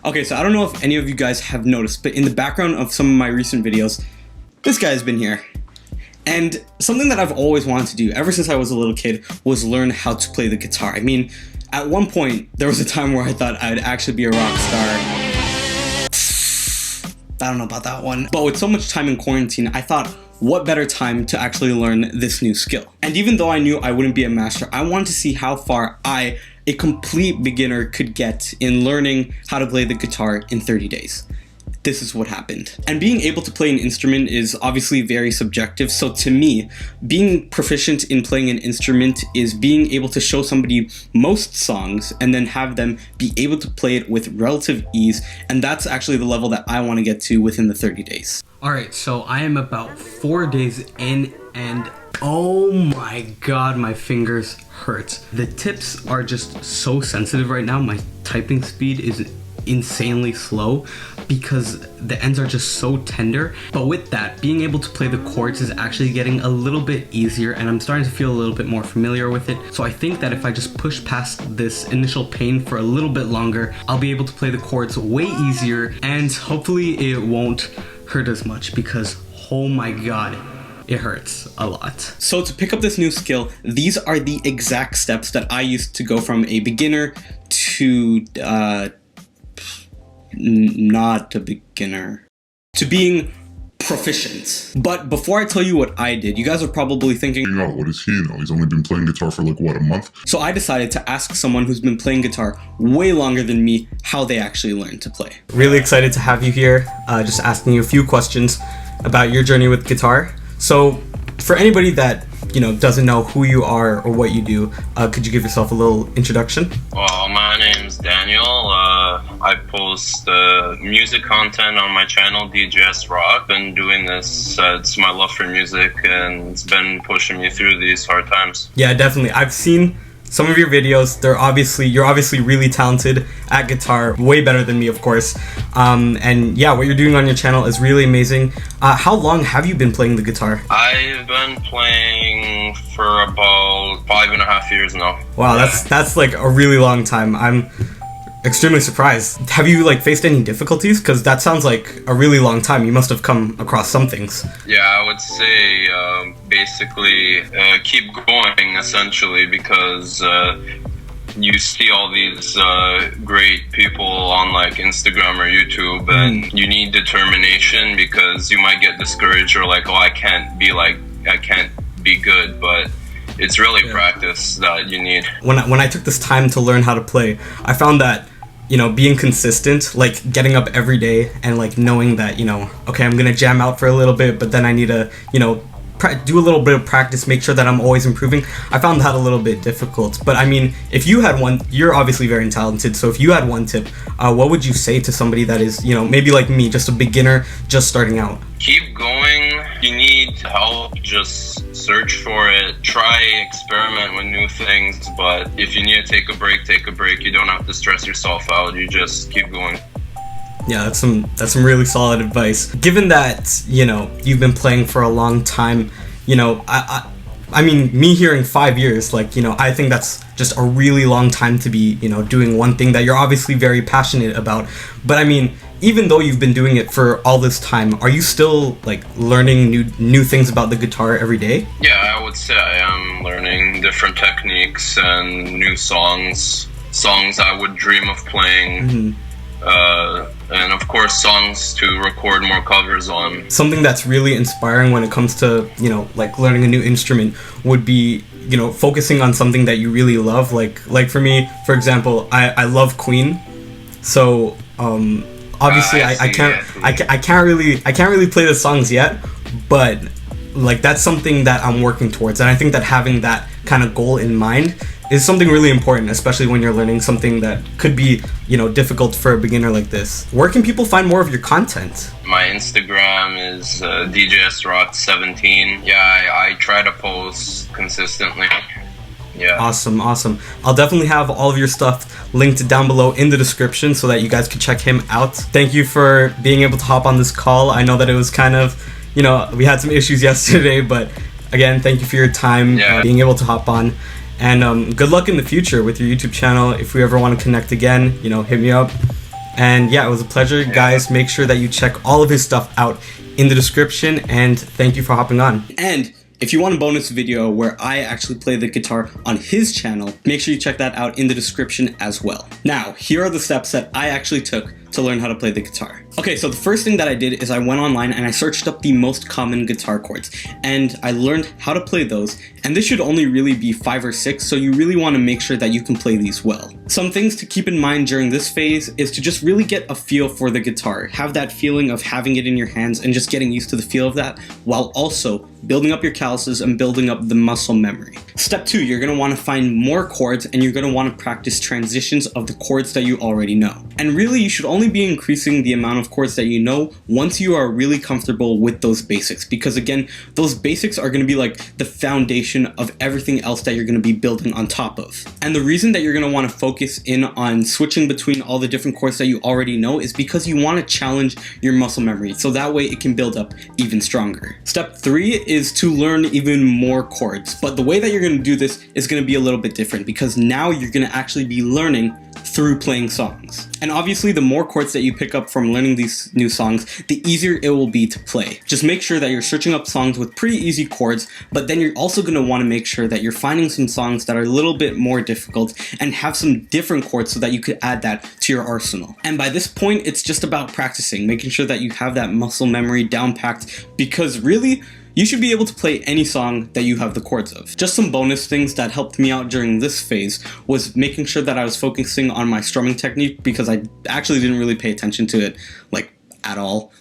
Okay, so I don't know if any of you guys have noticed, but in the background of some of my recent videos, this guy's been here. And something that I've always wanted to do ever since I was a little kid was learn how to play the guitar. I mean, at one point, there was a time where I thought I'd actually be a rock star. I don't know about that one. But with so much time in quarantine, I thought, what better time to actually learn this new skill? And even though I knew I wouldn't be a master, I wanted to see how far I, a complete beginner, could get in learning how to play the guitar in 30 days. This is what happened. And being able to play an instrument is obviously very subjective, so to me, being proficient in playing an instrument is being able to show somebody most songs and then have them be able to play it with relative ease, and that's actually the level that I want to get to within the 30 days. Alright, so I am about 4 days in and oh my god, my fingers hurt. The tips are just so sensitive right now. My typing speed is insanely slow because the ends are just so tender. But with that, being able to play the chords is actually getting a little bit easier and I'm starting to feel a little bit more familiar with it. So I think that if I just push past this initial pain for a little bit longer, I'll be able to play the chords way easier and hopefully it won't hurt as much because oh my god, it hurts a lot. So to pick up this new skill, these are the exact steps that I used to go from a beginner to not a beginner to being proficient. But before I tell you what I did, you guys are probably thinking, oh, what does he know? He's only been playing guitar for like, what, a month? So I decided to ask someone who's been playing guitar way longer than me how they actually learned to play. Really excited to have you here, just asking you a few questions about your journey with guitar. So for anybody that, you know, doesn't know who you are or what you do, could you give yourself a little introduction? Well, my name's Daniel. I post music content on my channel, DJS Rock. Been doing this, it's my love for music and it's been pushing me through these hard times. Yeah, definitely. I've seen some of your videos. You're obviously really talented at guitar, way better than me, of course. And yeah, what you're doing on your channel is really amazing. How long have you been playing the guitar? I've been playing for about 5.5 years now. Wow, that's like a really long time. I'm extremely surprised. Have you like faced any difficulties? Because that sounds like a really long time. You must have come across some things. Yeah, I would say basically keep going essentially because you see all these great people on like Instagram or YouTube and you need determination because you might get discouraged or like, oh, I can't be good, but it's really practice that you need. When I took this time to learn how to play, I found that, you know, being consistent, like getting up every day and like knowing that, you know, okay, I'm gonna jam out for a little bit, but then I need to, you know, do a little bit of practice, make sure that I'm always improving. I found that a little bit difficult. But I mean, if you had one, you're obviously very talented, so if you had one tip, what would you say to somebody that is, you know, maybe like me, just a beginner, just starting out? Keep going. You need help, just search for it. Try, experiment with new things, but if you need to take a break, take a break. You don't have to stress yourself out. You just keep going. Yeah, that's some really solid advice. Given that, you know, you've been playing for a long time, you know, I mean, me hearing 5 years, like, you know, I think that's just a really long time to be, you know, doing one thing that you're obviously very passionate about. But I mean, even though you've been doing it for all this time, are you still like learning new things about the guitar every day? Yeah, I would say I am learning different techniques and new songs I would dream of playing. And of course songs to record more covers on. Something that's really inspiring when it comes to, you know, like learning a new instrument would be, you know, focusing on something that you really love. Like for me, for example, I love Queen, so obviously I can't really play the songs yet, but like that's something that I'm working towards, and I think that having that kind of goal in mind is something really important, especially when you're learning something that could be, you know, difficult for a beginner like this. Where can people find more of your content? My Instagram is DJSRock17. Yeah, I try to post consistently. Yeah. Awesome. I'll definitely have all of your stuff linked down below in the description so that you guys can check him out. Thank you for being able to hop on this call. I know that it was kind of, you know, we had some issues yesterday, but again, thank you for your time, being able to hop on. And good luck in the future with your YouTube channel. If we ever want to connect again, you know, hit me up. And yeah, it was a pleasure. Guys, make sure that you check all of his stuff out in the description, and thank you for hopping on. And if you want a bonus video where I actually play the guitar on his channel, make sure you check that out in the description as well. Now, here are the steps that I actually took to learn how to play the guitar. Okay, so the first thing that I did is I went online and I searched up the most common guitar chords, and I learned how to play those, and this should only really be 5 or 6, so you really want to make sure that you can play these well. Some things to keep in mind during this phase is to just really get a feel for the guitar, have that feeling of having it in your hands and just getting used to the feel of that, while also building up your calluses and building up the muscle memory. Step 2, you're going to want to find more chords, and you're going to want to practice transitions of the chords that you already know. And really, you should only be increasing the amount of chords that you know once you are really comfortable with those basics, because again, those basics are going to be like the foundation of everything else that you're going to be building on top of. And the reason that you're going to want to focus in on switching between all the different chords that you already know is because you want to challenge your muscle memory, so that way it can build up even stronger. Step 3 is to learn even more chords, but the way that you're going to do this is going to be a little bit different, because now you're going to actually be learning through playing songs. And obviously, the more chords that you pick up from learning these new songs, the easier it will be to play. Just make sure that you're searching up songs with pretty easy chords, but then you're also going to want to make sure that you're finding some songs that are a little bit more difficult and have some different chords so that you could add that to your arsenal. And by this point, it's just about practicing, making sure that you have that muscle memory down packed, because really, you should be able to play any song that you have the chords of. Just some bonus things that helped me out during this phase was making sure that I was focusing on my strumming technique, because I actually didn't really pay attention to it like at all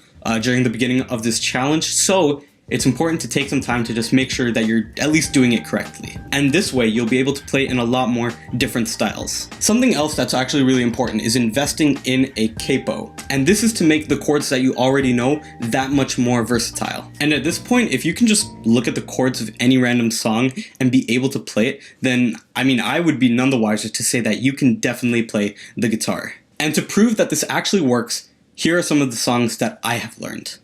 during the beginning of this challenge. So it's important to take some time to just make sure that you're at least doing it correctly. And this way, you'll be able to play in a lot more different styles. Something else that's actually really important is investing in a capo. And this is to make the chords that you already know that much more versatile. And at this point, if you can just look at the chords of any random song and be able to play it, then I would be none the wiser to say that you can definitely play the guitar. And to prove that this actually works, here are some of the songs that I have learned.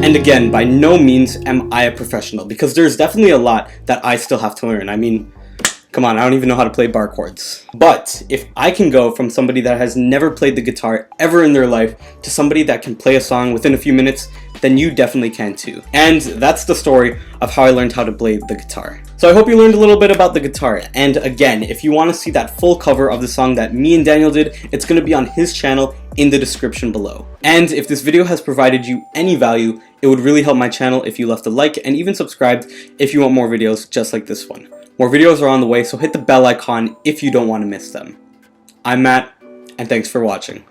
And again, by no means am I a professional, because there's definitely a lot that I still have to learn. I mean, come on, I don't even know how to play bar chords. But if I can go from somebody that has never played the guitar ever in their life to somebody that can play a song within a few minutes, then you definitely can too. And that's the story of how I learned how to play the guitar. So I hope you learned a little bit about the guitar. And again, if you want to see that full cover of the song that me and Daniel did, it's going to be on his channel in the description below. And if this video has provided you any value, it would really help my channel if you left a like and even subscribed if you want more videos just like this one. More videos are on the way, so hit the bell icon if you don't want to miss them. I'm Matt, and thanks for watching.